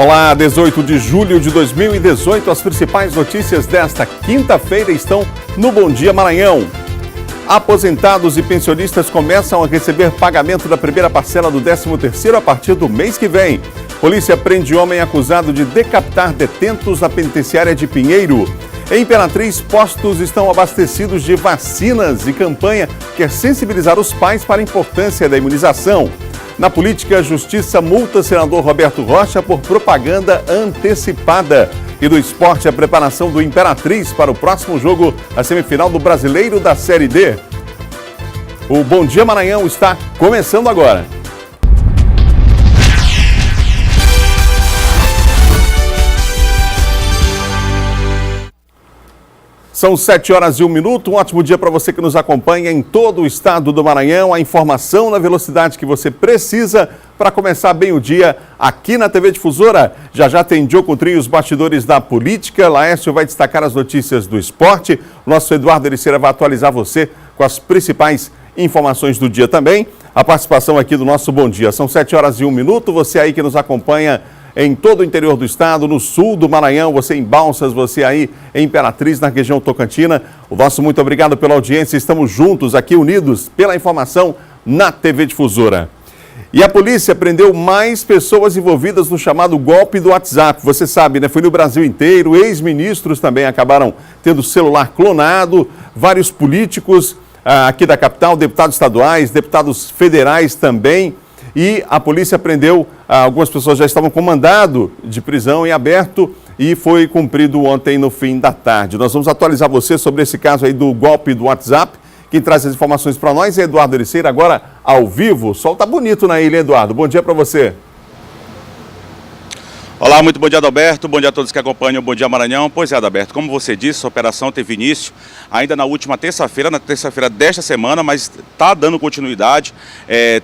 Olá, 18 de julho de 2018, as principais notícias desta quinta-feira estão no Bom Dia Maranhão. Aposentados e pensionistas começam a receber pagamento da primeira parcela do 13º a partir do mês que vem. Polícia prende homem acusado de decapitar detentos na penitenciária de Pinheiro. Em Imperatriz, postos estão abastecidos de vacinas e campanha quer sensibilizar os pais para a importância da imunização. Na política, a Justiça multa senador Roberto Rocha por propaganda antecipada. E do esporte, a preparação do Imperatriz para o próximo jogo, a semifinal do Brasileiro da Série D. O Bom Dia Maranhão está começando agora. São 7h01, um ótimo dia para você que nos acompanha em todo o estado do Maranhão. A informação na velocidade que você precisa para começar bem o dia aqui na TV Difusora. Já tem Diogo Coutrinho, os bastidores da política. Laércio vai destacar as notícias do esporte. O nosso Eduardo Ericeira vai atualizar você com as principais informações do dia também. A participação aqui do nosso Bom Dia. São 7h01, você aí que nos acompanha em todo o interior do estado, no sul do Maranhão, você em Balsas, você aí em Imperatriz, na região Tocantina. O nosso muito obrigado pela audiência. Estamos juntos aqui, unidos pela informação na TV Difusora. E a polícia prendeu mais pessoas envolvidas no chamado golpe do WhatsApp. Você sabe, né? Foi no Brasil inteiro. Ex-ministros também acabaram tendo celular clonado. Vários políticos aqui da capital, deputados estaduais, deputados federais também. E a polícia prendeu, algumas pessoas já estavam com mandado de prisão em aberto e foi cumprido ontem no fim da tarde. Nós vamos atualizar você sobre esse caso aí do golpe do WhatsApp. Quem traz as informações para nós é Eduardo Ericeira, agora ao vivo. O sol tá bonito na ilha, Eduardo. Bom dia para você. Olá, muito bom dia, Adalberto. Bom dia a todos que acompanham o Bom Dia Maranhão. Pois é, Adalberto, como você disse, a operação teve início ainda na última terça-feira, na terça-feira desta semana, mas está dando continuidade.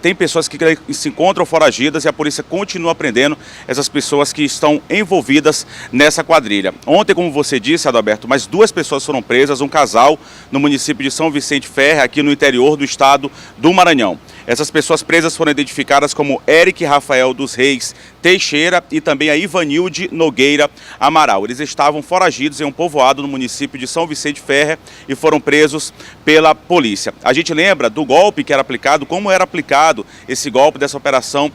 Tem pessoas que se encontram foragidas e a polícia continua prendendo essas pessoas que estão envolvidas nessa quadrilha. Ontem, como você disse, Adalberto, mais 2 pessoas foram presas, um casal no município de São Vicente Ferre, aqui no interior do estado do Maranhão. Essas pessoas presas foram identificadas como Eric Rafael dos Reis Teixeira e também a Ivanilde Nogueira Amaral. Eles estavam foragidos em um povoado no município de São Vicente Ferre e foram presos pela polícia. A gente lembra do golpe que era aplicado, como era aplicado esse golpe dessa operação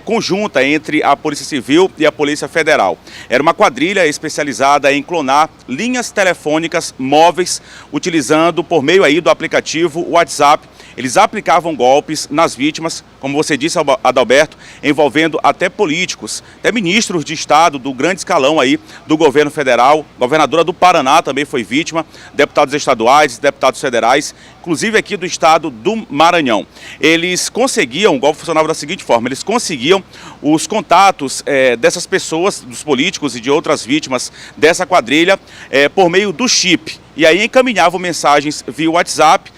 conjunta entre a Polícia Civil e a Polícia Federal. Era uma quadrilha especializada em clonar linhas telefônicas móveis, utilizando por meio aí do aplicativo WhatsApp. Eles aplicavam golpes nas vítimas, como você disse, Adalberto, envolvendo até políticos, até ministros de Estado do grande escalão aí do governo federal. Governadora do Paraná também foi vítima, deputados estaduais, deputados federais, inclusive aqui do estado do Maranhão. Eles conseguiam, o golpe funcionava da seguinte forma, eles conseguiam os contatos dessas pessoas, dos políticos e de outras vítimas dessa quadrilha por meio do chip. E aí encaminhavam mensagens via WhatsApp,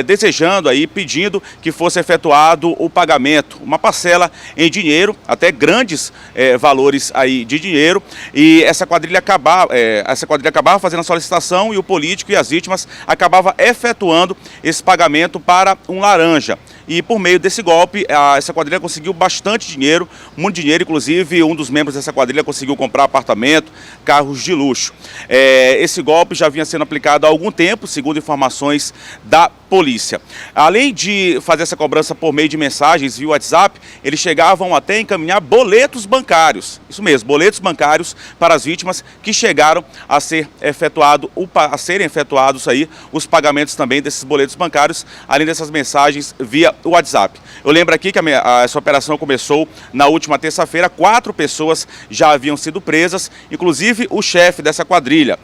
desejando aí, pedindo que fosse efetuado o pagamento, uma parcela em dinheiro, até grandes valores aí de dinheiro, e essa quadrilha acabava fazendo a solicitação e o político e as vítimas acabavam efetuando esse pagamento para um laranja. E por meio desse golpe, essa quadrilha conseguiu bastante dinheiro, muito dinheiro, inclusive um dos membros dessa quadrilha conseguiu comprar apartamento, carros de luxo. Esse golpe já vinha sendo aplicado há algum tempo, segundo informações da polícia. Além de fazer essa cobrança por meio de mensagens via WhatsApp, eles chegavam até a encaminhar boletos bancários. Isso mesmo, boletos bancários para as vítimas que chegaram a serem efetuados aí os pagamentos também desses boletos bancários, além dessas mensagens via WhatsApp. Eu lembro aqui que essa operação começou na última terça-feira. 4 pessoas já haviam sido presas, inclusive o chefe dessa quadrilha,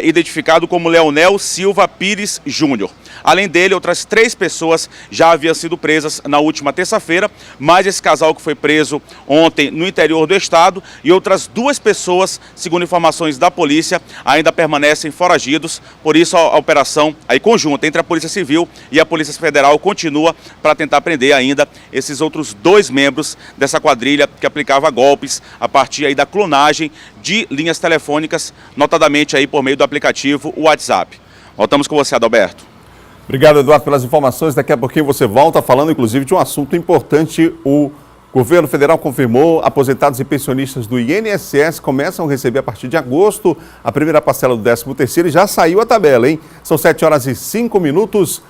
identificado como Leonel Silva Pires Júnior. Além dele, outras 3 pessoas já haviam sido presas na última terça-feira, mais esse casal que foi preso ontem no interior do estado e outras 2 pessoas, segundo informações da polícia, ainda permanecem foragidos. Por isso a operação aí conjunta entre a Polícia Civil e a Polícia Federal continua para tentar prender ainda esses outros 2 membros dessa quadrilha que aplicava golpes a partir aí da clonagem de linhas telefônicas, notadamente aí por meio do aplicativo WhatsApp. Voltamos com você, Adalberto. Obrigado, Eduardo, pelas informações. Daqui a pouquinho você volta falando, inclusive, de um assunto importante, o O governo federal confirmou aposentados e pensionistas do INSS começam a receber a partir de agosto a primeira parcela do 13º e já saiu a tabela, hein? São 7h05.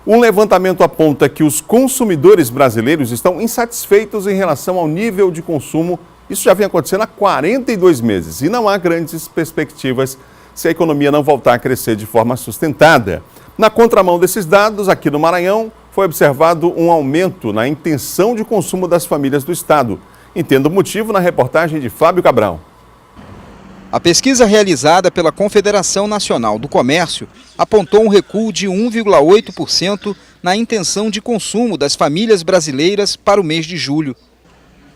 Um levantamento aponta que os consumidores brasileiros estão insatisfeitos em relação ao nível de consumo. Isso já vem acontecendo há 42 meses e não há grandes perspectivas se a economia não voltar a crescer de forma sustentada. Na contramão desses dados, aqui no Maranhão, foi observado um aumento na intenção de consumo das famílias do estado. Entenda o motivo na reportagem de Fábio Cabral. A pesquisa realizada pela Confederação Nacional do Comércio apontou um recuo de 1,8% na intenção de consumo das famílias brasileiras para o mês de julho.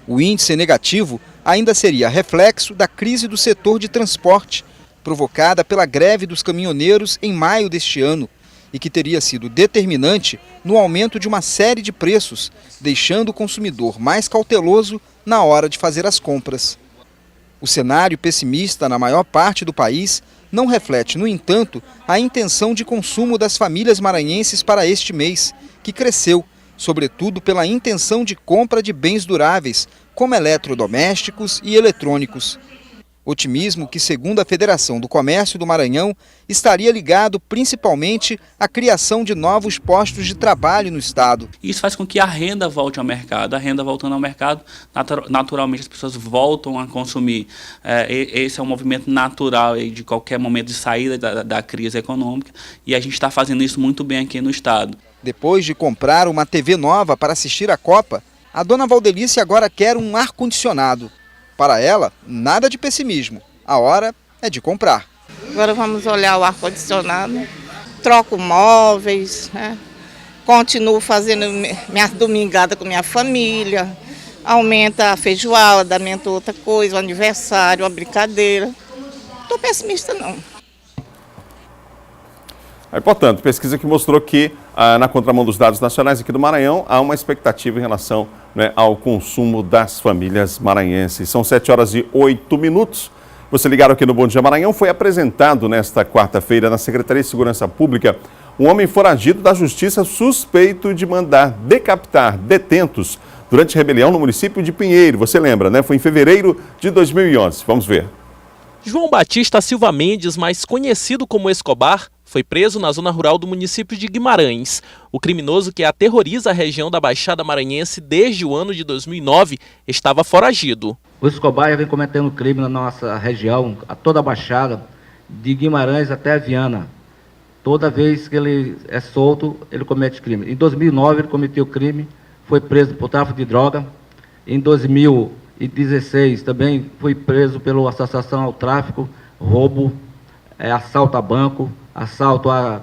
O índice negativo ainda seria reflexo da crise do setor de transporte, provocada pela greve dos caminhoneiros em maio deste ano, e que teria sido determinante no aumento de uma série de preços, deixando o consumidor mais cauteloso na hora de fazer as compras. O cenário pessimista na maior parte do país não reflete, no entanto, a intenção de consumo das famílias maranhenses para este mês, que cresceu, sobretudo pela intenção de compra de bens duráveis, como eletrodomésticos e eletrônicos. Otimismo que, segundo a Federação do Comércio do Maranhão, estaria ligado principalmente à criação de novos postos de trabalho no estado. Isso faz com que a renda volte ao mercado. A renda voltando ao mercado, naturalmente as pessoas voltam a consumir. Esse é um movimento natural de qualquer momento de saída da crise econômica e a gente está fazendo isso muito bem aqui no estado. Depois de comprar uma TV nova para assistir à Copa, a dona Valdelice agora quer um ar-condicionado. Para ela, nada de pessimismo. A hora é de comprar. Agora vamos olhar o ar-condicionado, troco móveis, né? Continuo fazendo minha domingada com minha família, aumenta a feijoada, aumenta outra coisa, o aniversário, a brincadeira. Não estou pessimista, não. Portanto, pesquisa que mostrou que, na contramão dos dados nacionais aqui do Maranhão, há uma expectativa em relação, né, ao consumo das famílias maranhenses. São 7h08. Você ligado aqui no Bom Dia Maranhão. Foi apresentado nesta quarta-feira na Secretaria de Segurança Pública um homem foragido da Justiça suspeito de mandar decapitar detentos durante rebelião no município de Pinheiro. Você lembra, né? Foi em fevereiro de 2011. Vamos ver. João Batista Silva Mendes, mais conhecido como Escobar, foi preso na zona rural do município de Guimarães. O criminoso que aterroriza a região da Baixada Maranhense desde o ano de 2009 estava foragido. O Escobar vem cometendo crime na nossa região, a toda a Baixada, de Guimarães até Viana. Toda vez que ele é solto, ele comete crime. Em 2009 ele cometeu crime, foi preso por tráfico de droga. Em 2016 também foi preso pela associação ao tráfico, roubo, assalto a banco, assalto a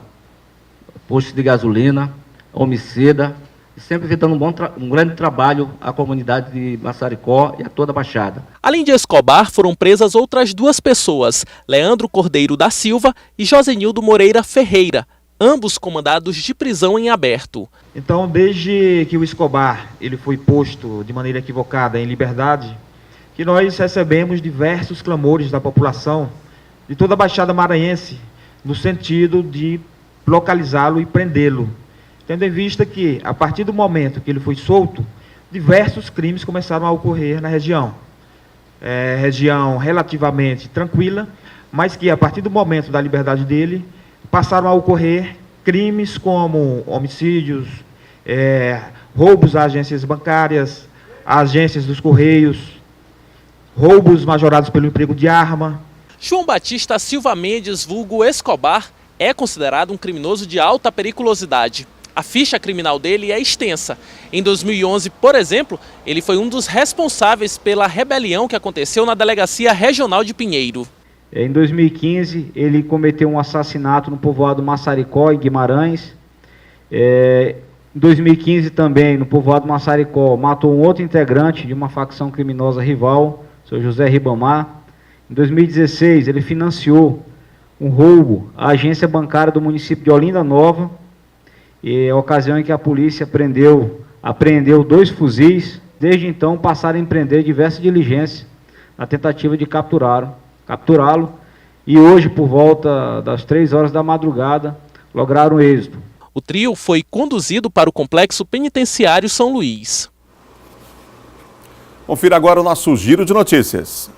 postos de gasolina, homicida, sempre evitando um grande trabalho à comunidade de Massaricó e a toda a Baixada. Além de Escobar, foram presas outras duas pessoas, Leandro Cordeiro da Silva e Josenildo Moreira Ferreira, ambos comandados de prisão em aberto. Então, desde que o Escobar ele foi posto de maneira equivocada em liberdade, que nós recebemos diversos clamores da população de toda a Baixada Maranhense, no sentido de localizá-lo e prendê-lo, tendo em vista que, a partir do momento que ele foi solto, diversos crimes começaram a ocorrer na região. Região relativamente tranquila, mas que, a partir do momento da liberdade dele, passaram a ocorrer crimes como homicídios, roubos a agências bancárias, a agências dos Correios, roubos majorados pelo emprego de arma. João Batista Silva Mendes, vulgo Escobar, é considerado um criminoso de alta periculosidade. A ficha criminal dele é extensa. Em 2011, por exemplo, ele foi um dos responsáveis pela rebelião que aconteceu na Delegacia Regional de Pinheiro. Em 2015, ele cometeu um assassinato no povoado Massaricó, em Guimarães. Em 2015 também, no povoado Massaricó, matou um outro integrante de uma facção criminosa rival, o seu José Ribamar. Em 2016, ele financiou um roubo à agência bancária do município de Olinda Nova, e a ocasião em que a polícia apreendeu 2 fuzis. Desde então, passaram a empreender diversas diligências na tentativa de capturá-lo, e hoje, por volta das 3 horas da madrugada, lograram êxito. O trio foi conduzido para o Complexo Penitenciário São Luís. Confira agora o nosso giro de notícias.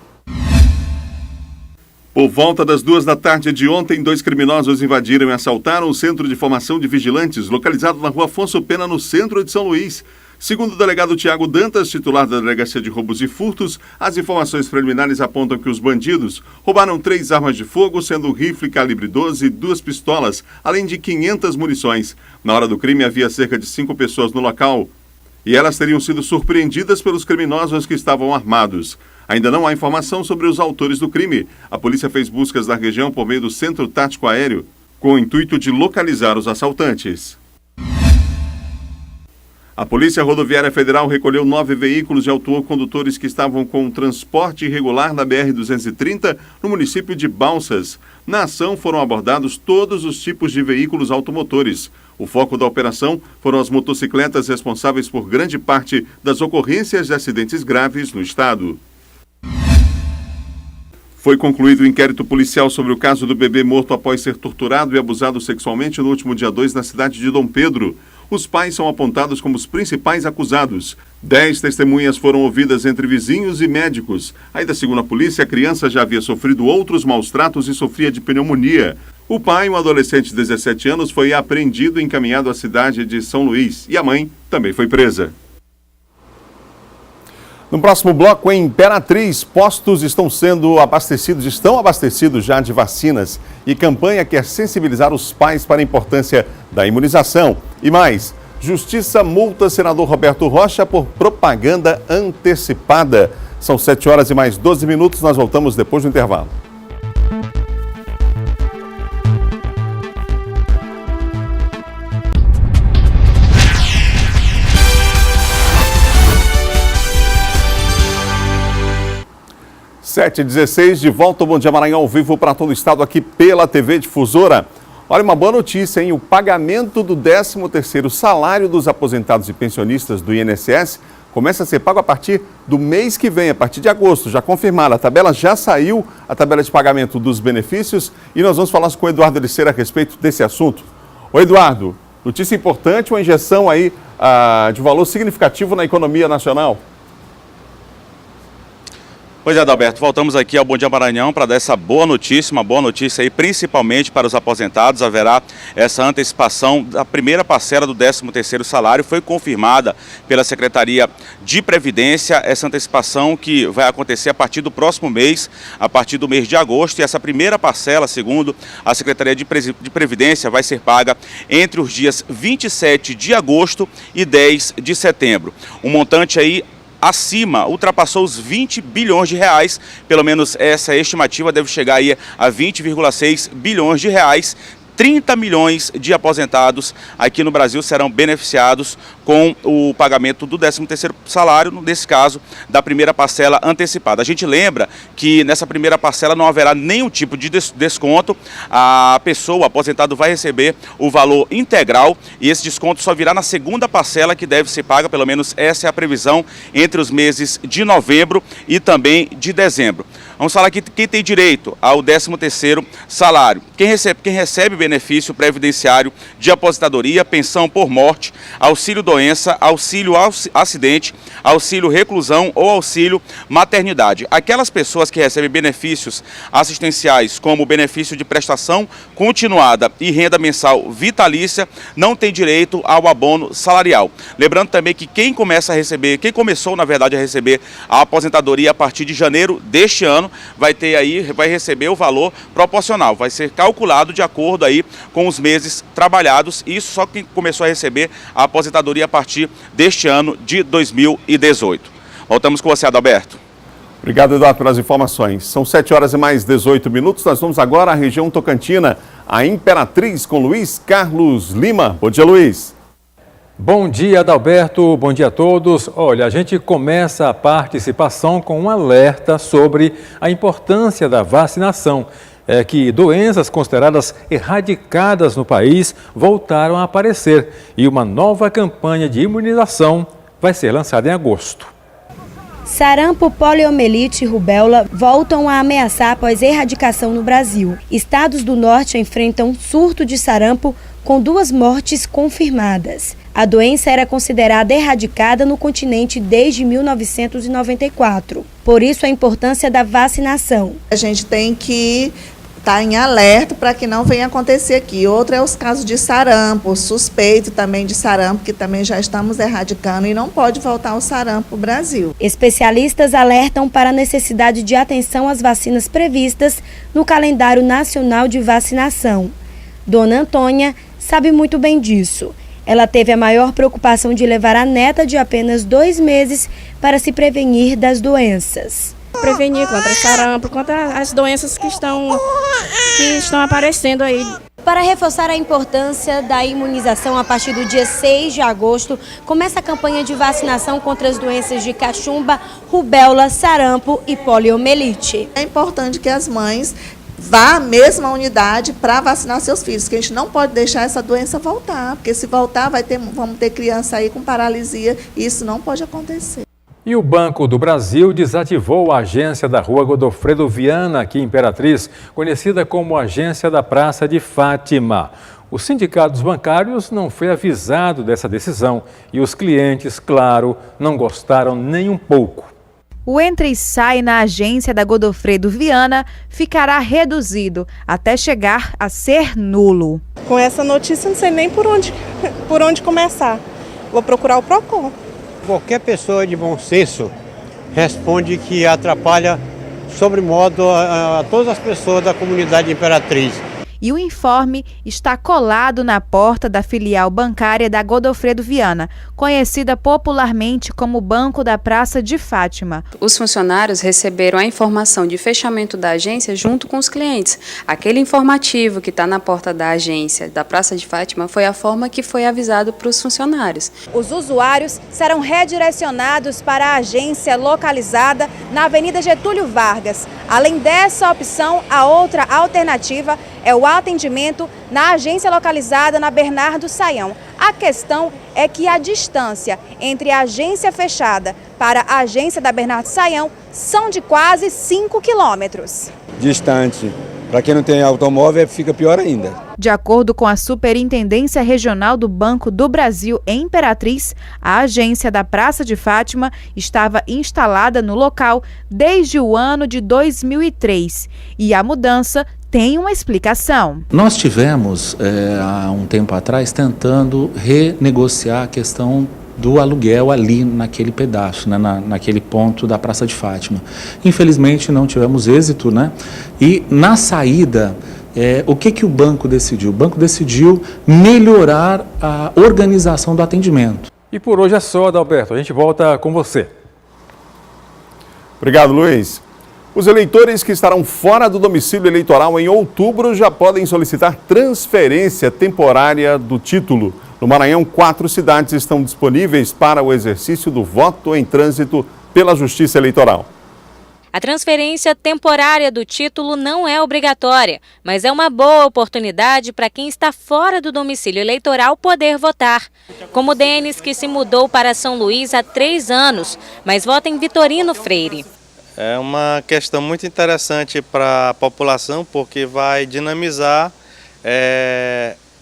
Por volta das 2 da tarde de ontem, 2 criminosos invadiram e assaltaram o Centro de Formação de Vigilantes, localizado na rua Afonso Pena, no centro de São Luís. Segundo o delegado Tiago Dantas, titular da Delegacia de Roubos e Furtos, as informações preliminares apontam que os bandidos roubaram 3 armas de fogo, sendo um rifle calibre 12 e 2 pistolas, além de 500 munições. Na hora do crime, havia cerca de 5 pessoas no local e elas teriam sido surpreendidas pelos criminosos que estavam armados. Ainda não há informação sobre os autores do crime. A polícia fez buscas na região por meio do Centro Tático Aéreo, com o intuito de localizar os assaltantes. A Polícia Rodoviária Federal recolheu 9 veículos e autuou condutores que estavam com transporte irregular na BR-230, no município de Balsas. Na ação foram abordados todos os tipos de veículos automotores. O foco da operação foram as motocicletas responsáveis por grande parte das ocorrências de acidentes graves no estado. Foi concluído o inquérito policial sobre o caso do bebê morto após ser torturado e abusado sexualmente no último dia 2 na cidade de Dom Pedro. Os pais são apontados como os principais acusados. 10 testemunhas foram ouvidas entre vizinhos e médicos. Ainda segundo a polícia, a criança já havia sofrido outros maus tratos e sofria de pneumonia. O pai, um adolescente de 17 anos, foi apreendido e encaminhado à cidade de São Luís. E a mãe também foi presa. No próximo bloco, em Imperatriz, postos estão abastecidos já de vacinas e campanha quer sensibilizar os pais para a importância da imunização. E mais, Justiça multa senador Roberto Rocha por propaganda antecipada. São 7 horas e mais 12 minutos, nós voltamos depois do intervalo. Sete e 16, de volta ao Bom Dia Maranhão ao vivo para todo o estado aqui pela TV Difusora. Olha, uma boa notícia, hein? O pagamento do 13º salário dos aposentados e pensionistas do INSS começa a ser pago a partir do mês que vem, a partir de agosto, já confirmado. A tabela já saiu, a tabela de pagamento dos benefícios, e nós vamos falar com o Eduardo Liceira a respeito desse assunto. Ô Eduardo, notícia importante, uma injeção aí de valor significativo na economia nacional. Pois é, Adalberto, voltamos aqui ao Bom Dia Maranhão para dar essa boa notícia, uma boa notícia aí, principalmente para os aposentados. Haverá essa antecipação da primeira parcela do 13º salário, foi confirmada pela Secretaria de Previdência, essa antecipação que vai acontecer a partir do próximo mês, a partir do mês de agosto, e essa primeira parcela, segundo a Secretaria de Previdência, vai ser paga entre os dias 27 de agosto e 10 de setembro. Um montante aí ultrapassou os 20 bilhões de reais, pelo menos essa estimativa deve chegar aí a 20,6 bilhões de reais. 30 milhões de aposentados aqui no Brasil serão beneficiados com o pagamento do 13º salário, nesse caso, da primeira parcela antecipada. A gente lembra que nessa primeira parcela não haverá nenhum tipo de desconto, a pessoa, o aposentado, vai receber o valor integral e esse desconto só virá na segunda parcela, que deve ser paga, pelo menos essa é a previsão, entre os meses de novembro e também de dezembro. Vamos falar aqui quem tem direito ao 13º salário. Quem recebe benefício previdenciário de aposentadoria, pensão por morte, auxílio doença, auxílio acidente, auxílio reclusão ou auxílio maternidade. Aquelas pessoas que recebem benefícios assistenciais, como benefício de prestação continuada e renda mensal vitalícia, não tem direito ao abono salarial. Lembrando também que quem começou na verdade a receber a aposentadoria a partir de janeiro deste ano, vai receber o valor proporcional, vai ser calculado de acordo aí com os meses trabalhados, e isso só quem começou a receber a aposentadoria a partir deste ano de 2018. Voltamos com você, Adalberto. Obrigado, Eduardo, pelas informações. São 7 horas e mais 18 minutos, nós vamos agora à região Tocantina, a Imperatriz, com Luiz Carlos Lima. Bom dia, Luiz. Bom dia, Adalberto. Bom dia a todos. Olha, a gente começa a participação com um alerta sobre a importância da vacinação. Que doenças consideradas erradicadas no país voltaram a aparecer e uma nova campanha de imunização vai ser lançada em agosto. Sarampo, poliomielite e rubéola voltam a ameaçar após erradicação no Brasil. Estados do norte enfrentam um surto de sarampo com 2 mortes confirmadas. A doença era considerada erradicada no continente desde 1994. Por isso, a importância da vacinação. A gente tem que estar em alerta para que não venha acontecer aqui. Outro é os casos de sarampo, suspeito também de sarampo, que também já estamos erradicando e não pode voltar o sarampo para o Brasil. Especialistas alertam para a necessidade de atenção às vacinas previstas no calendário nacional de vacinação. Dona Antônia sabe muito bem disso. Ela teve a maior preocupação de levar a neta de apenas 2 meses para se prevenir das doenças. Prevenir contra sarampo, contra as doenças que estão aparecendo aí. Para reforçar a importância da imunização, a partir do dia 6 de agosto, começa a campanha de vacinação contra as doenças de cachumba, rubéola, sarampo e poliomielite. É importante que as mães vá à mesma unidade para vacinar seus filhos, porque a gente não pode deixar essa doença voltar, porque se voltar vamos ter criança aí com paralisia e isso não pode acontecer. E o Banco do Brasil desativou a agência da Rua Godofredo Viana, aqui em Imperatriz, conhecida como Agência da Praça de Fátima. O Sindicato dos Bancários não foi avisado dessa decisão e os clientes, claro, não gostaram nem um pouco. O entra e sai na agência da Godofredo Viana ficará reduzido até chegar a ser nulo. Com essa notícia, não sei nem por onde começar. Vou procurar o PROCON. Qualquer pessoa de bom senso responde que atrapalha sobremodo a todas as pessoas da comunidade Imperatriz. E o informe está colado na porta da filial bancária da Godofredo Viana, conhecida popularmente como Banco da Praça de Fátima. Os funcionários receberam a informação de fechamento da agência junto com os clientes. Aquele informativo que está na porta da agência da Praça de Fátima foi a forma que foi avisado para os funcionários. Os usuários serão redirecionados para a agência localizada na Avenida Getúlio Vargas. Além dessa opção, a outra alternativa é o atendimento na agência localizada na Bernardo Saião. A questão é que a distância entre a agência fechada para a agência da Bernardo Saião são de quase 5 quilômetros. Distante. Para quem não tem automóvel, fica pior ainda. De acordo com a Superintendência Regional do Banco do Brasil em Imperatriz, a agência da Praça de Fátima estava instalada no local desde o ano de 2003 e a mudança tem uma explicação. Nós tivemos, há um tempo atrás, tentando renegociar a questão do aluguel ali naquele pedaço, né, naquele ponto da Praça de Fátima. Infelizmente não tivemos êxito, né? E na saída, o que o banco decidiu? O banco decidiu melhorar a organização do atendimento. E por hoje é só, Adalberto. A gente volta com você. Obrigado, Luiz. Os eleitores que estarão fora do domicílio eleitoral em outubro já podem solicitar transferência temporária do título. No Maranhão, 4 cidades estão disponíveis para o exercício do voto em trânsito pela Justiça Eleitoral. A transferência temporária do título não é obrigatória, mas é uma boa oportunidade para quem está fora do domicílio eleitoral poder votar. Como o Denis, que se mudou para São Luís há 3 anos, mas vota em Vitorino Freire. É uma questão muito interessante para a população, porque vai dinamizar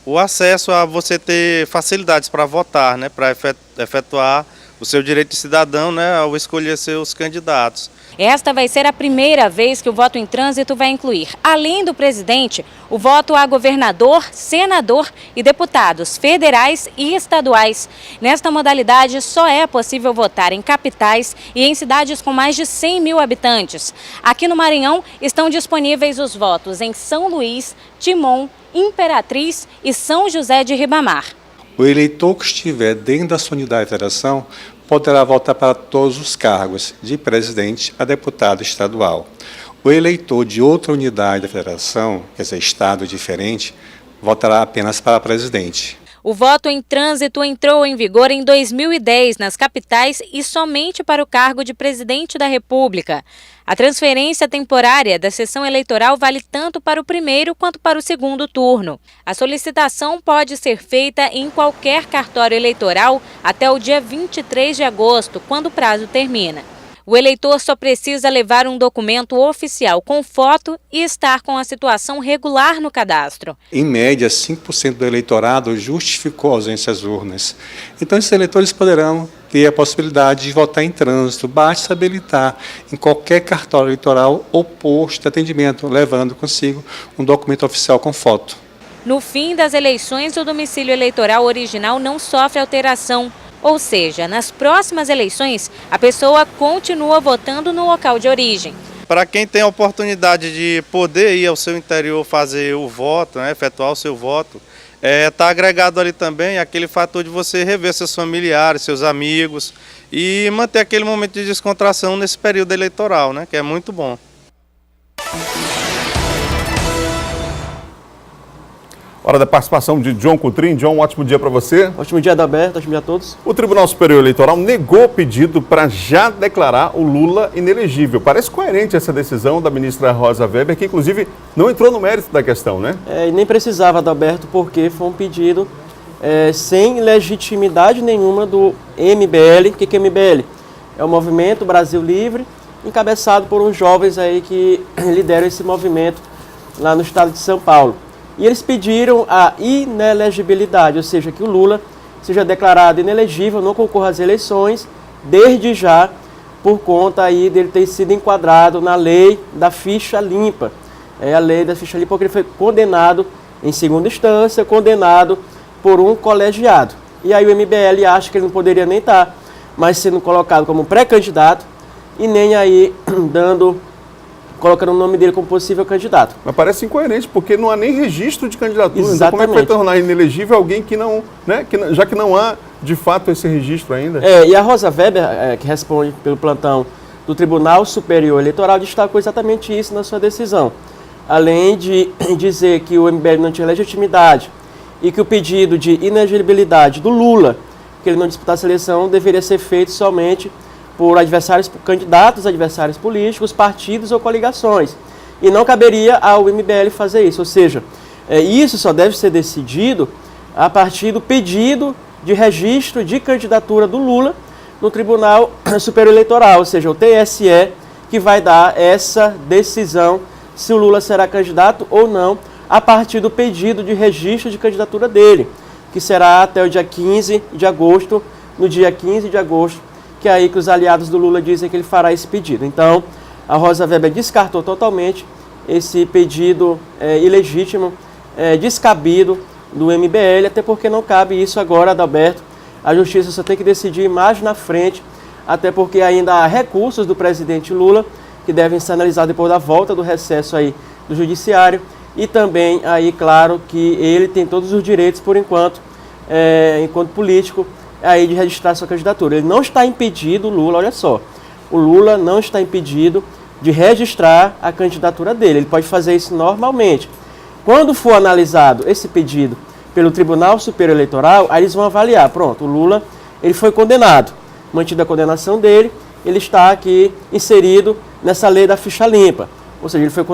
o acesso a você ter facilidades para votar, né, para efetuar o seu direito de cidadão, né, ao escolher seus candidatos. Esta vai ser a primeira vez que o voto em trânsito vai incluir, além do presidente, o voto a governador, senador e deputados federais e estaduais. Nesta modalidade, só é possível votar em capitais e em cidades com mais de 100 mil habitantes. Aqui no Maranhão estão disponíveis os votos em São Luís, Timon, Imperatriz e São José de Ribamar. O eleitor que estiver dentro da sua unidade de federação poderá votar para todos os cargos, de presidente a deputado estadual. O eleitor de outra unidade da federação, quer dizer, estado diferente, votará apenas para presidente. O voto em trânsito entrou em vigor em 2010 nas capitais e somente para o cargo de presidente da República. A transferência temporária da sessão eleitoral vale tanto para o primeiro quanto para o segundo turno. A solicitação pode ser feita em qualquer cartório eleitoral até o dia 23 de agosto, quando o prazo termina. O eleitor só precisa levar um documento oficial com foto e estar com a situação regular no cadastro. Em média, 5% do eleitorado justificou a ausência às urnas. Então, esses eleitores poderão ter a possibilidade de votar em trânsito, basta se habilitar em qualquer cartório eleitoral ou posto de atendimento, levando consigo um documento oficial com foto. No fim das eleições, o domicílio eleitoral original não sofre alteração. Ou seja, nas próximas eleições, a pessoa continua votando no local de origem. Para quem tem a oportunidade de poder ir ao seu interior fazer o voto, efetuar o seu voto, está agregado ali também aquele fator de você rever seus familiares, seus amigos e manter aquele momento de descontração nesse período eleitoral, que é muito bom. Hora da participação de John Coutrin. John, um ótimo dia para você. Ótimo dia, Adalberto. Ótimo dia a todos. O Tribunal Superior Eleitoral negou o pedido para já declarar o Lula inelegível. Parece coerente essa decisão da ministra Rosa Weber, que inclusive não entrou no mérito da questão, né? E nem precisava, Adalberto, porque foi um pedido sem legitimidade nenhuma do MBL. O que é MBL? É o Movimento Brasil Livre, encabeçado por uns jovens aí que lideram esse movimento lá no estado de São Paulo. E eles pediram a inelegibilidade, ou seja, que o Lula seja declarado inelegível, não concorra às eleições, desde já, por conta aí dele ter sido enquadrado na lei da ficha limpa. É a lei da ficha limpa porque ele foi condenado em segunda instância, condenado por um colegiado. E aí o MBL acha que ele não poderia nem estar mais sendo colocado como pré-candidato e nem aí colocando o nome dele como possível candidato. Mas parece incoerente, porque não há nem registro de candidatura. Exatamente. Então como é que vai tornar inelegível alguém que não, já que não há, de fato, esse registro ainda? E a Rosa Weber, que responde pelo plantão do Tribunal Superior Eleitoral, destacou exatamente isso na sua decisão. Além de dizer que o MBL não tinha legitimidade e que o pedido de inelegibilidade do Lula, que ele não disputasse a eleição, deveria ser feito somente por candidatos adversários políticos, partidos ou coligações. E não caberia ao MBL fazer isso. Ou seja, isso só deve ser decidido a partir do pedido de registro de candidatura do Lula no Tribunal Superior Eleitoral, ou seja, o TSE, que vai dar essa decisão se o Lula será candidato ou não, a partir do pedido de registro de candidatura dele, que será até o dia 15 de agosto, no dia 15 de agosto, que é aí que os aliados do Lula dizem que ele fará esse pedido. Então, a Rosa Weber descartou totalmente esse pedido ilegítimo, descabido do MBL, até porque não cabe isso agora, Adalberto. A Justiça só tem que decidir mais na frente, até porque ainda há recursos do presidente Lula, que devem ser analisados depois da volta do recesso aí do Judiciário, e também aí, claro, que ele tem todos os direitos, por enquanto, enquanto político, aí de registrar sua candidatura. Ele não está impedido, o Lula, olha só, o Lula não está impedido de registrar a candidatura dele, ele pode fazer isso normalmente. Quando for analisado esse pedido pelo Tribunal Superior Eleitoral, aí eles vão avaliar, pronto, o Lula, ele foi condenado, mantida a condenação dele, ele está aqui inserido nessa lei da ficha limpa, ou seja, ele foi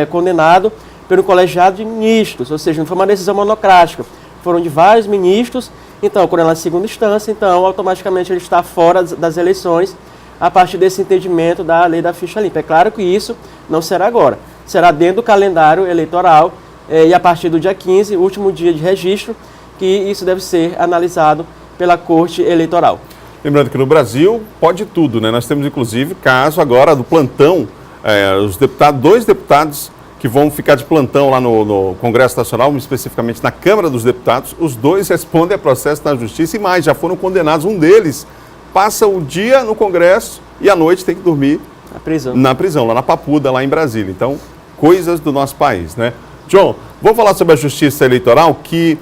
condenado pelo colegiado de ministros, ou seja, não foi uma decisão monocrática, foram de vários ministros. Então, quando ela é segunda instância, então automaticamente ele está fora das eleições a partir desse entendimento da lei da ficha limpa. É claro que isso não será agora, será dentro do calendário eleitoral e a partir do dia 15, último dia de registro, que isso deve ser analisado pela Corte Eleitoral. Lembrando que no Brasil pode tudo, né? Nós temos inclusive caso agora do plantão, dois deputados que vão ficar de plantão lá no Congresso Nacional, especificamente na Câmara dos Deputados. Os dois respondem a processo na Justiça e mais, já foram condenados. Um deles passa o dia no Congresso e à noite tem que dormir na prisão, lá na Papuda, lá em Brasília. Então, coisas do nosso país, né? John, vamos falar sobre a Justiça Eleitoral, que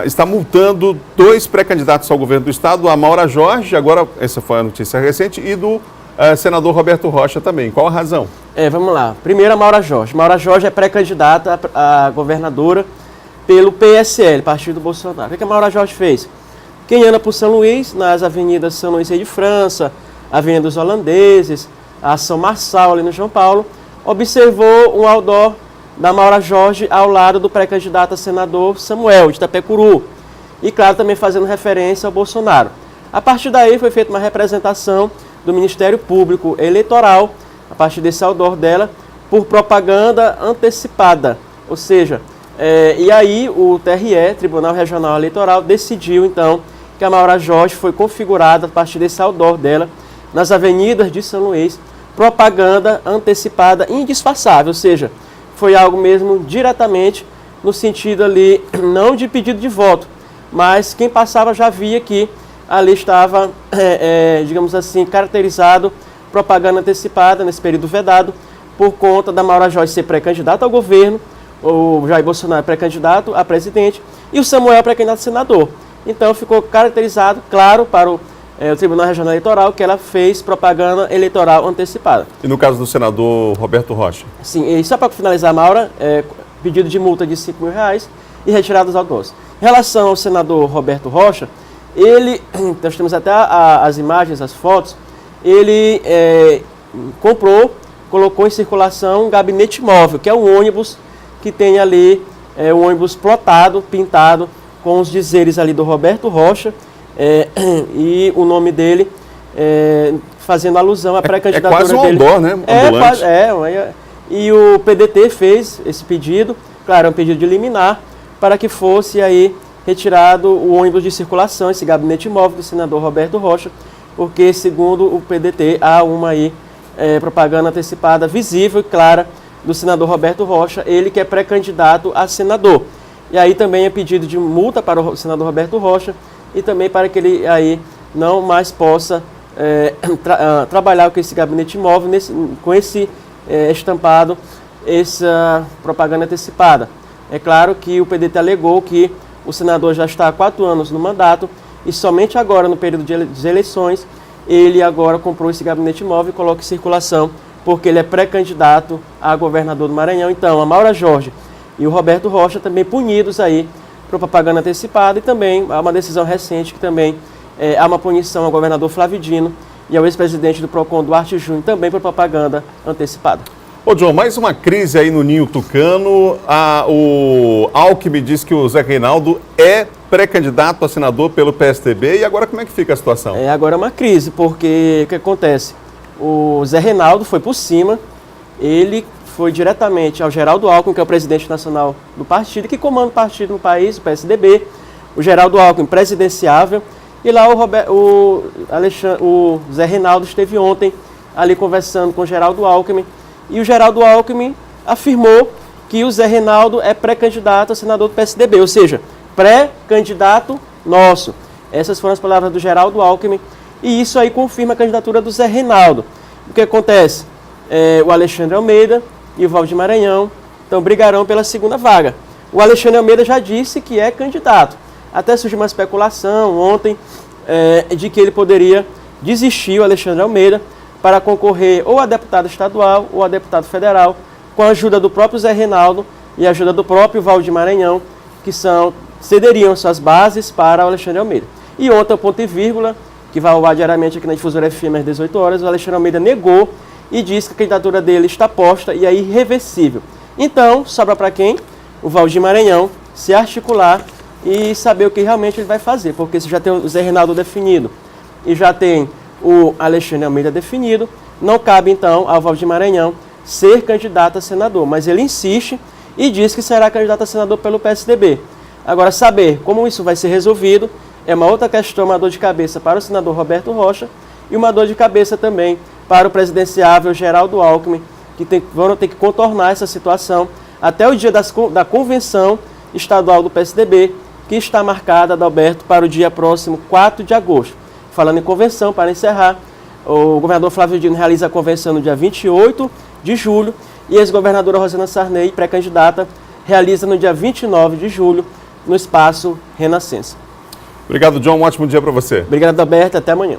está multando 2 pré-candidatos ao governo do Estado, a Maura Jorge, agora essa foi a notícia recente, e do senador Roberto Rocha também. Qual a razão? Vamos lá. Primeiro, a Maura Jorge. Maura Jorge é pré-candidata a governadora pelo PSL, Partido Bolsonaro. O que a Maura Jorge fez? Quem anda por São Luís, nas avenidas São Luís de França, Avenida dos Holandeses, a São Marçal, ali no João Paulo, observou um outdoor da Maura Jorge ao lado do pré-candidato a senador Samuel, de Itapecuru. E, claro, também fazendo referência ao Bolsonaro. A partir daí foi feita uma representação do Ministério Público Eleitoral, a partir desse outdoor dela, por propaganda antecipada. Ou seja, e aí o TRE, Tribunal Regional Eleitoral, decidiu então que a Maura Jorge foi configurada a partir desse outdoor dela nas avenidas de São Luís, propaganda antecipada indisfarçável, ou seja, foi algo mesmo diretamente no sentido ali, não de pedido de voto, mas quem passava já via que ali estava, digamos assim, caracterizado propaganda antecipada nesse período vedado, por conta da Maura Jorge ser pré-candidata ao governo, o Jair Bolsonaro pré-candidato a presidente e o Samuel pré-candidato a senador. Então ficou caracterizado, claro, para o Tribunal Regional Eleitoral que ela fez propaganda eleitoral antecipada. E no caso do senador Roberto Rocha? Sim, e só para finalizar, Maura, pedido de multa de R$5.000 e retirada dos outdoors. Em relação ao senador Roberto Rocha, ele, nós temos até as imagens, as fotos, ele colocou em circulação um gabinete móvel, que é um ônibus que tem ali, um ônibus plotado, pintado, com os dizeres ali do Roberto Rocha, e o nome dele fazendo alusão à pré-candidatura dele. É quase um outdoor, né? Ambulante. E o PDT fez esse pedido, claro, é um pedido de liminar, para que fosse aí retirado o ônibus de circulação, esse gabinete móvel do senador Roberto Rocha, porque, segundo o PDT, há uma aí propaganda antecipada visível e clara do senador Roberto Rocha, ele que é pré-candidato a senador. E aí também é pedido de multa para o senador Roberto Rocha e também para que ele aí não mais possa trabalhar com esse gabinete móvel, com esse estampado, essa propaganda antecipada. É claro que o PDT alegou que o senador já está há 4 anos no mandato e somente agora, no período de eleições, ele agora comprou esse gabinete móvel e coloca em circulação, porque ele é pré-candidato a governador do Maranhão. Então, a Maura Jorge e o Roberto Rocha também punidos aí por propaganda antecipada, e também há uma decisão recente que também há uma punição ao governador Flávio Dino e ao ex-presidente do PROCON, Duarte Júnior, também por propaganda antecipada. Ô, John, mais uma crise aí no Ninho Tucano. O Alckmin diz que o Zé Reinaldo é pré-candidato a senador pelo PSDB. E agora como é que fica a situação? Agora é uma crise, porque o que acontece? O Zé Reinaldo foi por cima, ele foi diretamente ao Geraldo Alckmin, que é o presidente nacional do partido, que comanda o partido no país, o PSDB, o Geraldo Alckmin presidenciável, e lá o Zé Reinaldo esteve ontem ali conversando com o Geraldo Alckmin, e o Geraldo Alckmin afirmou que o Zé Reinaldo é pré-candidato a senador do PSDB, ou seja, pré-candidato nosso. Essas foram as palavras do Geraldo Alckmin, e isso aí confirma a candidatura do Zé Reinaldo. O que acontece? O Alexandre Almeida e o Valdir Maranhão então brigarão pela segunda vaga. O Alexandre Almeida já disse que é candidato. Até surgiu uma especulação ontem de que ele poderia desistir, o Alexandre Almeida, para concorrer ou a deputado estadual ou a deputado federal, com a ajuda do próprio Zé Reinaldo e a ajuda do próprio Valdir Maranhão, que cederiam suas bases para o Alexandre Almeida. E ontem, o ponto e vírgula, que vai ao ar diariamente aqui na Difusora FM às 18 horas, o Alexandre Almeida negou e disse que a candidatura dele está posta e é irreversível. Então, sobra para quem? O Valdir Maranhão se articular e saber o que realmente ele vai fazer, porque se já tem o Zé Reinaldo definido e já tem o Alexandre Almeida definido, não cabe então ao Valdir Maranhão ser candidato a senador, mas ele insiste e diz que será candidato a senador pelo PSDB. Agora, saber como isso vai ser resolvido é uma outra questão, uma dor de cabeça para o senador Roberto Rocha e uma dor de cabeça também para o presidenciável Geraldo Alckmin, que vão ter que contornar essa situação até o dia da convenção estadual do PSDB, que está marcada, Adalberto, para o dia próximo, 4 de agosto. Falando em convenção, para encerrar, o governador Flávio Dino realiza a convenção no dia 28 de julho e a ex-governadora Rosana Sarney, pré-candidata, realiza no dia 29 de julho, no Espaço Renascença. Obrigado, John. Um ótimo dia para você. Obrigado, Adalberto. Até amanhã.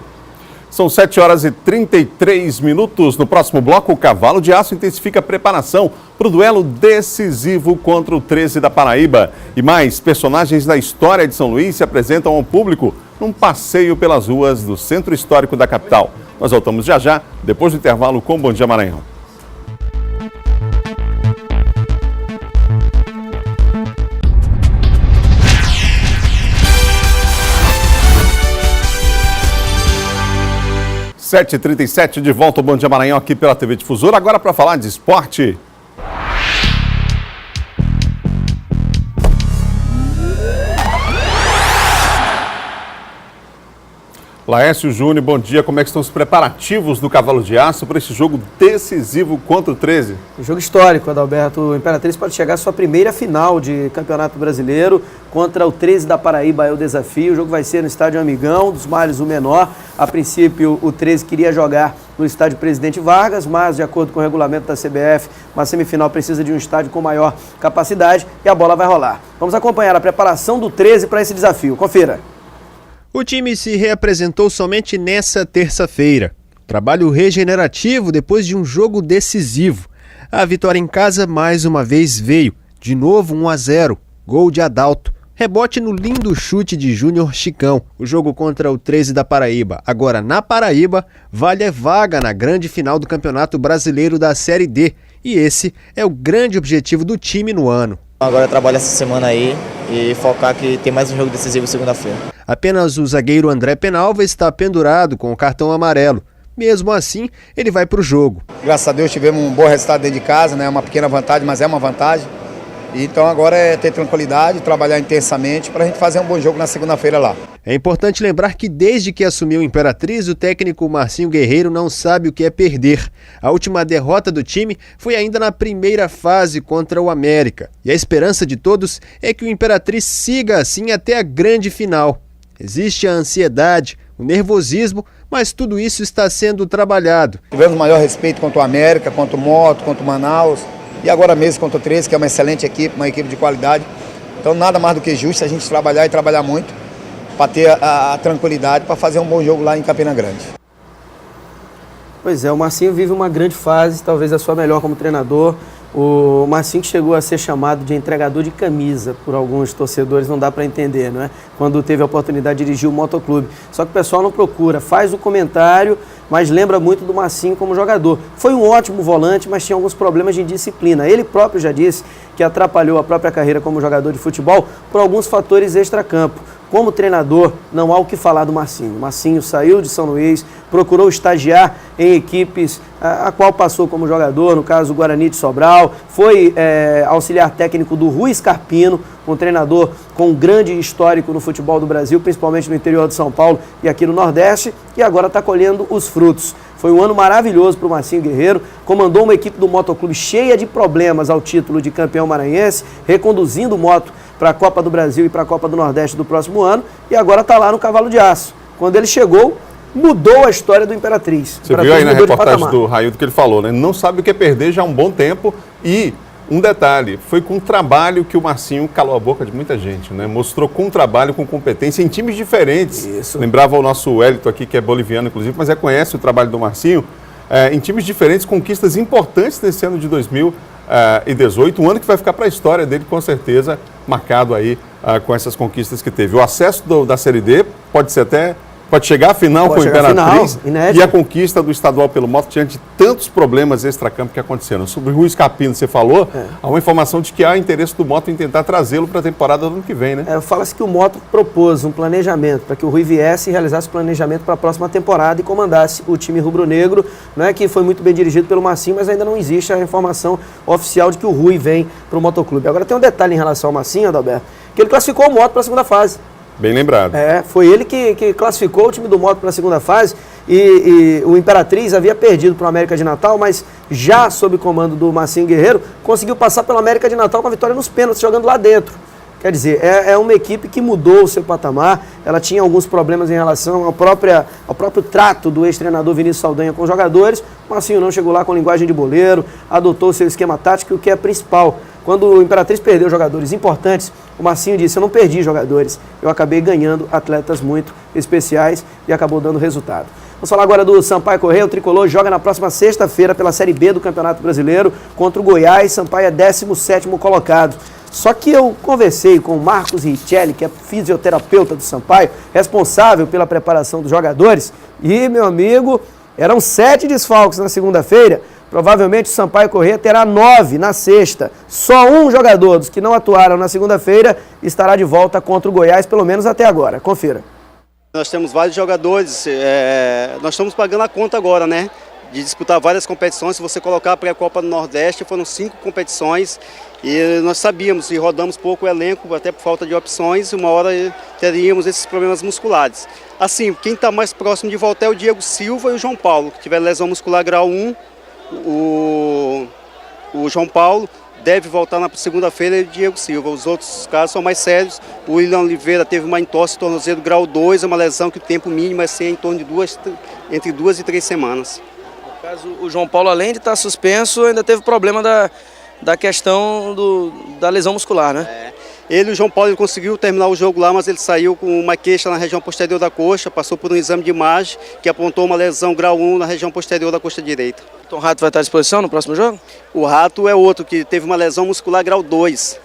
São 7h33. No próximo bloco, o Cavalo de Aço intensifica a preparação para o duelo decisivo contra o 13 da Paraíba. E mais, personagens da história de São Luís se apresentam ao público num passeio pelas ruas do centro histórico da capital. Nós voltamos já, depois do intervalo com Bom Dia Maranhão. 7h37 de volta ao Bom Dia Maranhão aqui pela TV Difusora. Agora para falar de esporte. Laércio Júnior, bom dia. Como é que estão os preparativos do Cavalo de Aço para esse jogo decisivo contra o 13? Um jogo histórico, Adalberto. O Imperatriz pode chegar à sua primeira final de Campeonato Brasileiro contra o 13 da Paraíba. É o desafio. O jogo vai ser no Estádio Amigão, dos Males o menor. A princípio, o 13 queria jogar no Estádio Presidente Vargas, mas, de acordo com o regulamento da CBF, uma semifinal precisa de um estádio com maior capacidade e a bola vai rolar. Vamos acompanhar a preparação do 13 para esse desafio. Confira. O time se reapresentou somente nessa terça-feira. Trabalho regenerativo depois de um jogo decisivo. A vitória em casa mais uma vez veio. De novo 1-0. Gol de Adalto. Rebote no lindo chute de Júnior Chicão. O jogo contra o 13 da Paraíba. Agora na Paraíba, vale a vaga na grande final do Campeonato Brasileiro da Série D. E esse é o grande objetivo do time no ano. Agora trabalho essa semana aí e focar que tem mais um jogo decisivo segunda-feira. Apenas o zagueiro André Penalva está pendurado com o cartão amarelo. Mesmo assim, ele vai para o jogo. Graças a Deus tivemos um bom resultado dentro de casa, né? Uma pequena vantagem, mas é uma vantagem. Então agora é ter tranquilidade, trabalhar intensamente para a gente fazer um bom jogo na segunda-feira lá. É importante lembrar que desde que assumiu o Imperatriz, o técnico Marcinho Guerreiro não sabe o que é perder. A última derrota do time foi ainda na primeira fase contra o América. E a esperança de todos é que o Imperatriz siga assim até a grande final. Existe a ansiedade, o nervosismo, mas tudo isso está sendo trabalhado. Tivemos o maior respeito contra o América, contra o Moto, contra o Manaus. E agora mesmo contra o 13, que é uma excelente equipe, uma equipe de qualidade. Então nada mais do que justo a gente trabalhar e trabalhar muito para ter a tranquilidade para fazer um bom jogo lá em Campina Grande. Pois é, o Marcinho vive uma grande fase, talvez a sua melhor como treinador. O Marcinho chegou a ser chamado de entregador de camisa por alguns torcedores, não dá para entender, não é? Quando teve a oportunidade de dirigir o Motoclube. Só que o pessoal não procura, faz o comentário, mas lembra muito do Marcinho como jogador. Foi um ótimo volante, mas tinha alguns problemas de indisciplina. Ele próprio já disse que atrapalhou a própria carreira como jogador de futebol por alguns fatores extracampo. Como treinador, não há o que falar do Marcinho. O Marcinho saiu de São Luís, procurou estagiar em equipes a qual passou como jogador, no caso o Guarani de Sobral, foi auxiliar técnico do Rui Scarpino, um treinador com um grande histórico no futebol do Brasil, principalmente no interior de São Paulo e aqui no Nordeste, e agora está colhendo os frutos. Foi um ano maravilhoso para o Marcinho Guerreiro, comandou uma equipe do Motoclube cheia de problemas ao título de campeão maranhense, reconduzindo o Moto para a Copa do Brasil e para a Copa do Nordeste do próximo ano, e agora está lá no Cavalo de Aço. Quando ele chegou, mudou a história do Imperatriz. Você viu aí na reportagem do Raildo que ele falou, né? Não sabe o que é perder já há um bom tempo. E um detalhe, foi com trabalho que o Marcinho calou a boca de muita gente, né? Mostrou com trabalho, com competência em times diferentes. Isso. Lembrava o nosso Wellington aqui, que é boliviano inclusive, mas conhece o trabalho do Marcinho. Em times diferentes, conquistas importantes nesse ano de 2018, um ano que vai ficar para a história dele, com certeza, marcado aí com essas conquistas que teve. O acesso da Série D pode chegar à final com o Imperatriz e a conquista do estadual pelo Moto diante de tantos problemas extracampo que aconteceram. Sobre o Rui Scarpino, você falou, há uma informação de que há interesse do Moto em tentar trazê-lo para a temporada do ano que vem, né? Fala-se que o Moto propôs um planejamento para que o Rui viesse e realizasse o planejamento para a próxima temporada e comandasse o time rubro-negro, né, que foi muito bem dirigido pelo Marcinho, mas ainda não existe a informação oficial de que o Rui vem para o Motoclube. Agora tem um detalhe em relação ao Marcinho, Adalberto, que ele classificou o Moto para a segunda fase. Bem lembrado. Foi ele que classificou o time do Moto para a segunda fase e o Imperatriz havia perdido para o América de Natal, mas já sob comando do Marcinho Guerreiro, conseguiu passar pelo América de Natal com a vitória nos pênaltis, jogando lá dentro. Quer dizer, é uma equipe que mudou o seu patamar, ela tinha alguns problemas em relação ao próprio trato do ex-treinador Vinícius Saldanha com os jogadores. O Marcinho não chegou lá com linguagem de boleiro, adotou o seu esquema tático, o que é principal. Quando o Imperatriz perdeu jogadores importantes, o Marcinho disse, eu não perdi jogadores, eu acabei ganhando atletas muito especiais e acabou dando resultado. Vamos falar agora do Sampaio Corrêa. O Tricolor joga na próxima sexta-feira pela Série B do Campeonato Brasileiro contra o Goiás. Sampaio é 17º colocado. Só que eu conversei com o Marcos Richelli, que é fisioterapeuta do Sampaio, responsável pela preparação dos jogadores, e, meu amigo, eram 7 desfalques na segunda-feira. Provavelmente o Sampaio Corrêa terá 9 na sexta. Só um jogador dos que não atuaram na segunda-feira estará de volta contra o Goiás, pelo menos até agora. Confira. Nós temos vários jogadores, nós estamos pagando a conta agora, né? De disputar várias competições. Se você colocar a pré-copa do Nordeste, foram 5 competições e nós sabíamos e rodamos pouco o elenco, até por falta de opções, uma hora teríamos esses problemas musculares. Assim, quem está mais próximo de voltar é o Diego Silva e o João Paulo, que tiver lesão muscular grau 1, o João Paulo deve voltar na segunda-feira e o Diego Silva. Os outros casos são mais sérios. O William Oliveira teve uma entorse tornozelo grau 2, é uma lesão que o tempo mínimo é ser em torno de entre 2 e 3 semanas. No caso, o João Paulo, além de estar suspenso, ainda teve problema da questão da lesão muscular, né? O João Paulo, ele conseguiu terminar o jogo lá, mas ele saiu com uma queixa na região posterior da coxa, passou por um exame de imagem que apontou uma lesão grau 1 na região posterior da coxa direita. Então o Rato vai estar à disposição no próximo jogo? O Rato é outro que teve uma lesão muscular grau 2,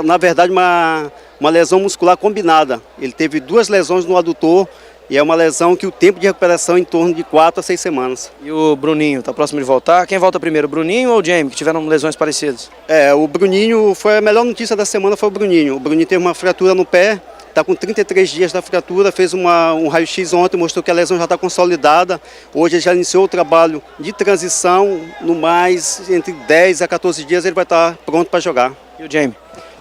na verdade uma lesão muscular combinada. Ele teve 2 lesões no adutor e é uma lesão que o tempo de recuperação é em torno de 4 a 6 semanas. E o Bruninho, está próximo de voltar? Quem volta primeiro, o Bruninho ou o Jamie, que tiveram lesões parecidas? O Bruninho, foi a melhor notícia da semana, foi o Bruninho. O Bruninho teve uma fratura no pé, está com 33 dias da fratura, fez um raio-x ontem, mostrou que a lesão já está consolidada. Hoje ele já iniciou o trabalho de transição, no mais, entre 10 a 14 dias ele vai estar pronto para jogar. E o Jamie?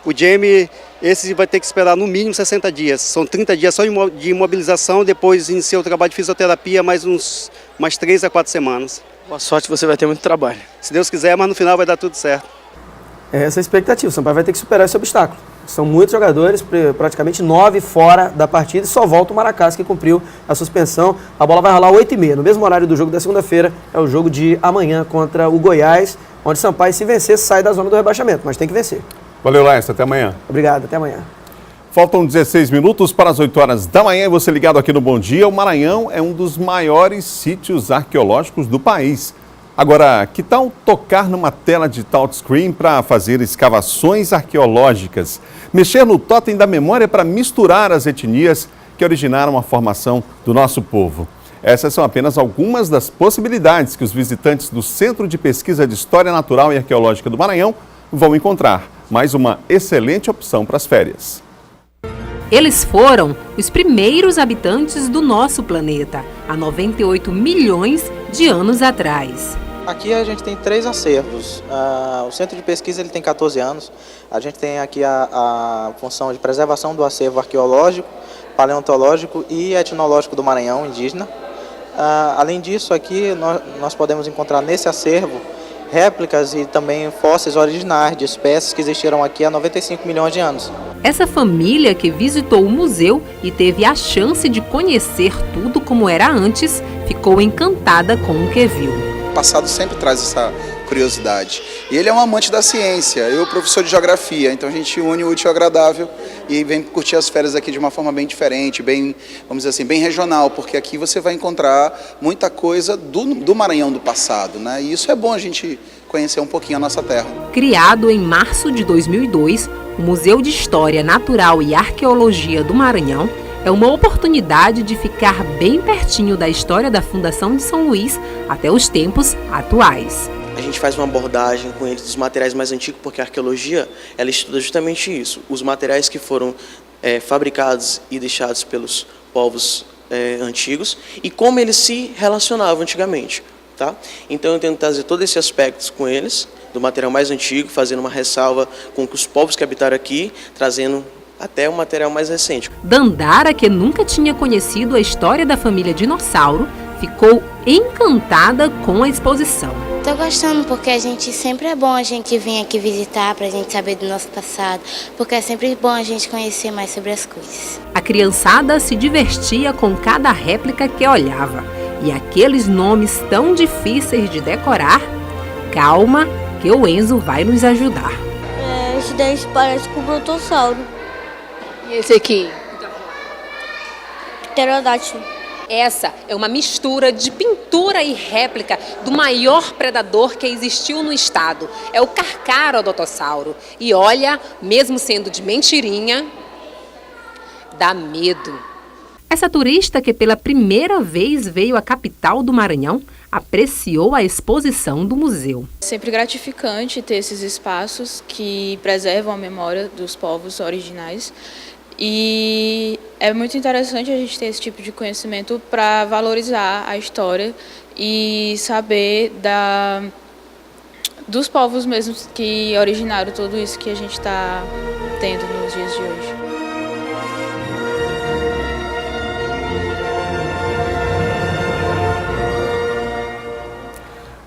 O Jamie, esse vai ter que esperar no mínimo 60 dias. São 30 dias só de imobilização, depois inicia o trabalho de fisioterapia mais 3 a 4 semanas. Boa sorte, você vai ter muito trabalho. Se Deus quiser, mas no final vai dar tudo certo. Essa é a expectativa, o Sampaio vai ter que superar esse obstáculo. São muitos jogadores, praticamente 9 fora da partida, e só volta o Maracás, que cumpriu a suspensão. A bola vai rolar 8h30, no mesmo horário do jogo da segunda-feira, é o jogo de amanhã contra o Goiás, onde Sampaio, se vencer, sai da zona do rebaixamento, mas tem que vencer. Valeu, Laércio, até amanhã. Obrigado, até amanhã. Faltam 16 minutos para as 8 horas da manhã e você ligado aqui no Bom Dia. O Maranhão é um dos maiores sítios arqueológicos do país. Agora, que tal tocar numa tela de touchscreen para fazer escavações arqueológicas? Mexer no totem da memória para misturar as etnias que originaram a formação do nosso povo. Essas são apenas algumas das possibilidades que os visitantes do Centro de Pesquisa de História Natural e Arqueológica do Maranhão vão encontrar. Mais uma excelente opção para as férias. Eles foram os primeiros habitantes do nosso planeta, há 98 milhões de anos atrás. Aqui a gente tem 3 acervos. O Centro de Pesquisa ele tem 14 anos. A gente tem aqui a função de preservação do acervo arqueológico, paleontológico e etnológico do Maranhão indígena. Além disso, aqui nós podemos encontrar nesse acervo réplicas e também fósseis originais de espécies que existiram aqui há 95 milhões de anos. Essa família que visitou o museu e teve a chance de conhecer tudo como era antes, ficou encantada com o que viu. O passado sempre traz essa curiosidade. E ele é um amante da ciência, eu professor de geografia, então a gente une o útil ao agradável e vem curtir as férias aqui de uma forma bem diferente, bem, vamos dizer assim, bem regional, porque aqui você vai encontrar muita coisa do Maranhão do passado, né? E isso é bom a gente conhecer um pouquinho a nossa terra. Criado em março de 2002, o Museu de História Natural e Arqueologia do Maranhão é uma oportunidade de ficar bem pertinho da história da Fundação de São Luís até os tempos atuais. A gente faz uma abordagem com eles dos materiais mais antigos, porque a arqueologia ela estuda justamente isso, os materiais que foram fabricados e deixados pelos povos antigos e como eles se relacionavam antigamente. Tá? Então eu tento trazer todo esse aspecto com eles, do material mais antigo, fazendo uma ressalva com os povos que habitaram aqui, trazendo até o material mais recente. Dandara, que nunca tinha conhecido a história da família dinossauro, ficou encantada com a exposição. Tô gostando porque a gente sempre é bom a gente vir aqui visitar pra gente saber do nosso passado, porque é sempre bom a gente conhecer mais sobre as coisas. A criançada se divertia com cada réplica que olhava. E aqueles nomes tão difíceis de decorar, calma que o Enzo vai nos ajudar. Esse daí parece com o brontossauro. E esse aqui? Pterodáctilo. Essa é uma mistura de pintura e réplica do maior predador que existiu no estado. É o Carcharodontosauro. E olha, mesmo sendo de mentirinha, dá medo. Essa turista que pela primeira vez veio à capital do Maranhão apreciou a exposição do museu. É sempre gratificante ter esses espaços que preservam a memória dos povos originais E é muito interessante a gente ter esse tipo de conhecimento para valorizar a história e saber dos povos mesmos que originaram tudo isso que a gente está tendo nos dias de hoje.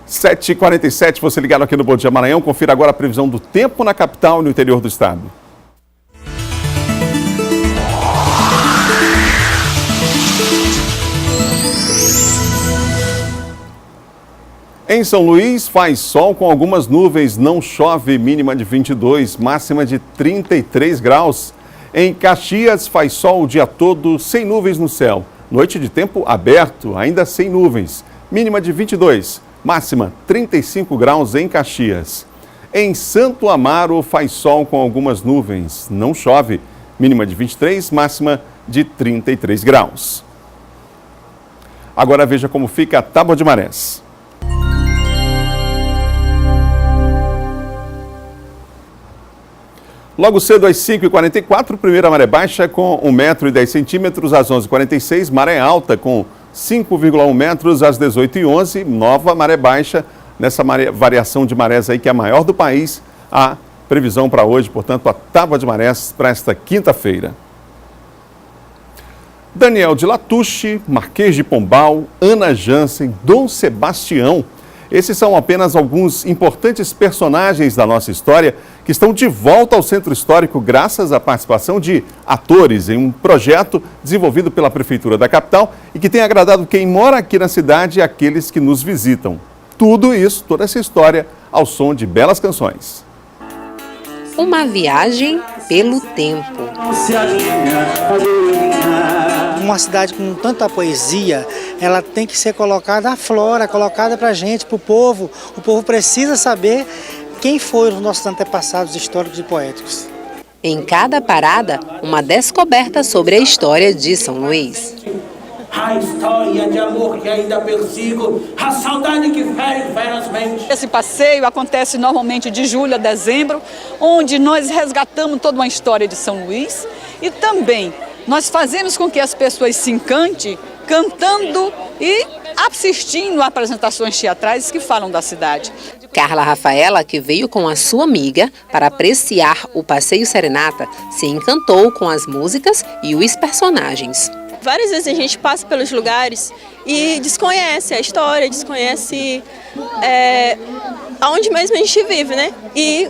Sete e 47, você ligado aqui no Bom Dia Maranhão. Confira agora a previsão do tempo na capital e no interior do estado. Em São Luís, faz sol com algumas nuvens, não chove, mínima de 22, máxima de 33 graus. Em Caxias, faz sol o dia todo, sem nuvens no céu. Noite de tempo aberto, ainda sem nuvens, mínima de 22, máxima 35 graus em Caxias. Em Santo Amaro, faz sol com algumas nuvens, não chove, mínima de 23, máxima de 33 graus. Agora veja como fica a Tábua de Marés. Logo cedo, às 5h44, primeira maré baixa com 1,10 m, às 11h46, maré alta com 5,1 metros, às 18h11, nova maré baixa, nessa variação de marés aí que é a maior do país, a previsão para hoje, portanto, a tábua de marés para esta quinta-feira. Daniel de Latouche, Marquês de Pombal, Ana Jansen, Dom Sebastião. Esses são apenas alguns importantes personagens da nossa história que estão de volta ao Centro Histórico graças à participação de atores em um projeto desenvolvido pela Prefeitura da capital e que tem agradado quem mora aqui na cidade e aqueles que nos visitam. Tudo isso, toda essa história, ao som de belas canções. Uma viagem pelo tempo. Uma cidade com tanta poesia, ela tem que ser colocada à flora, colocada para a gente, para o povo. O povo precisa saber quem foram os nossos antepassados históricos e poéticos. Em cada parada, uma descoberta sobre a história de São Luís. A história de amor que ainda persigo, a saudade que fere ferozmente. Esse passeio acontece normalmente de julho a dezembro, onde nós resgatamos toda uma história de São Luís e também nós fazemos com que as pessoas se encantem cantando e assistindo a apresentações teatrais que falam da cidade. Carla Rafaela, que veio com a sua amiga para apreciar o Passeio Serenata, se encantou com as músicas e os personagens. Várias vezes a gente passa pelos lugares e desconhece a história, desconhece aonde mesmo a gente vive, né? E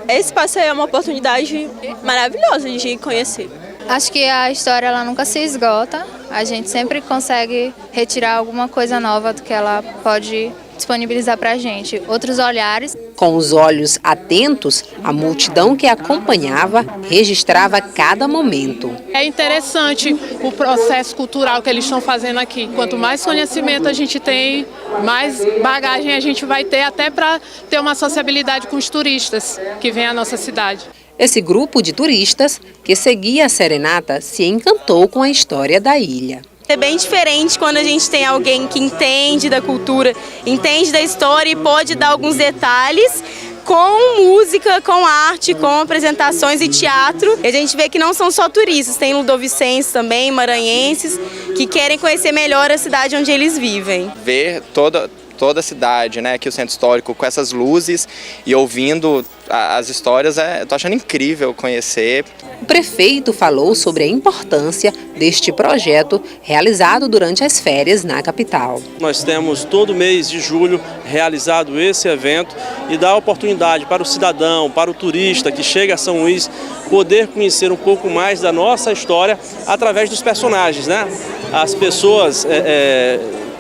esse passeio é uma oportunidade maravilhosa de conhecer. Acho que a história ela nunca se esgota, a gente sempre consegue retirar alguma coisa nova do que ela pode disponibilizar para a gente, outros olhares. Com os olhos atentos, a multidão que acompanhava registrava cada momento. É interessante o processo cultural que eles estão fazendo aqui. Quanto mais conhecimento a gente tem, mais bagagem a gente vai ter, até para ter uma sociabilidade com os turistas que vêm à nossa cidade. Esse grupo de turistas que seguia a serenata se encantou com a história da ilha. É bem diferente quando a gente tem alguém que entende da cultura, entende da história e pode dar alguns detalhes com música, com arte, com apresentações e teatro. E a gente vê que não são só turistas, tem ludovicenses também, maranhenses, que querem conhecer melhor a cidade onde eles vivem. Ver toda a cidade, né, aqui o Centro Histórico com essas luzes e ouvindo as histórias, tô achando incrível conhecer. O prefeito falou sobre a importância deste projeto realizado durante as férias na capital. Nós temos todo mês de julho realizado esse evento e dá oportunidade para o cidadão, para o turista que chega a São Luís, poder conhecer um pouco mais da nossa história através dos personagens, né? As pessoas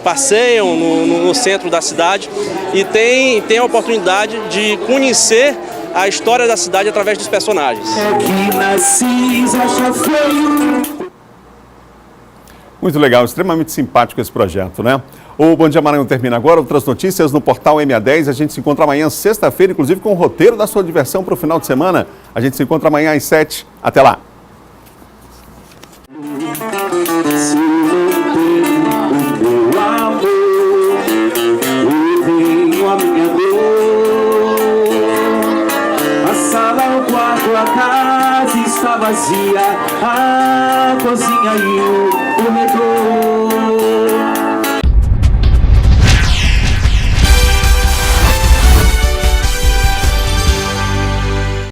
passeiam no centro da cidade e tem a oportunidade de conhecer a história da cidade através dos personagens. Muito legal, extremamente simpático esse projeto, né? O Bom Dia Maranhão termina agora. Outras notícias no portal MA10. A gente se encontra amanhã, sexta-feira, inclusive com o roteiro da sua diversão para o final de semana. A gente se encontra amanhã às 7. Até lá! A sala, o quarto, a casa está vazia, a cozinha e o corredor.